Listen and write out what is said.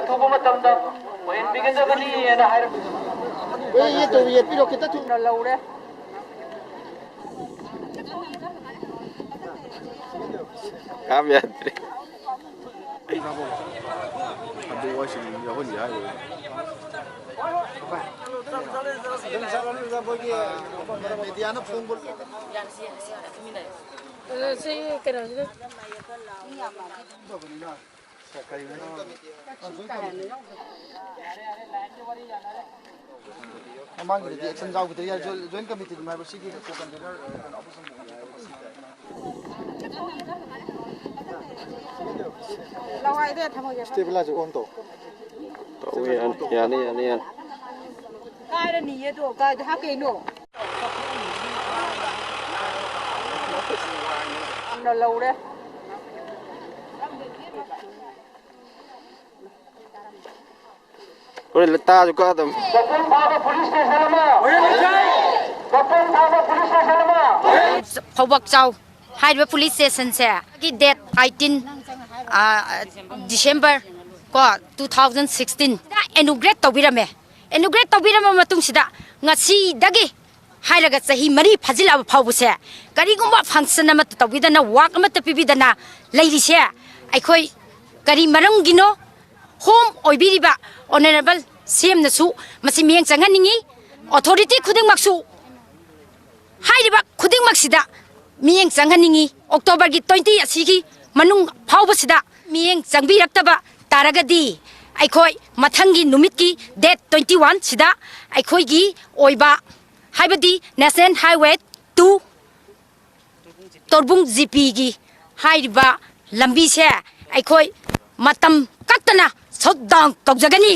अथुब मतमदा वयन बिगनदबनी एना higher वे ये तो ये पिरो किता थु न लौरे काम यात्रे अदु वाशिन याहन याय मेडियाना फोन बोल से करो मांग रही एक्शन जाओ तो यार जॉइन कमिटी में बस की को कंटेनर लवाई दे थमगे स्टेबलाइजर ऑन तो यानी यानी यानी काय रे नी ये तो काय हा के नो न लौरे और लता जो का दम गफन थाना पुलिस स्टेशन में गफन थाना पुलिस स्टेशन में फौबक चाव हाइवे पुलिस स्टेशन से की डेट 18 डिसेंबर को 2016 एनुग्रेट तौबिरमे एनुग्रेट तौबिरम मतुंग सिदा ngasi dagi hairaga sahi mari phajila phawbuse karigumba function ama tawidana work ama tapibidana leirise aikhoi kari marangino home oibiriba honorable cm nasu masi mieng changaningi authority khuding maksu hairiba khuding maksida mieng changaningi october gi 20 asigi manung phawbusida mieng changbiraktaba taragadi aikhoi mathangi numit ki date 21 sida aikhoi gi oiba haibadi national highway 2 torbung gp gi hairiba lambi se aikhoi matam kaktana shutdown tawjagani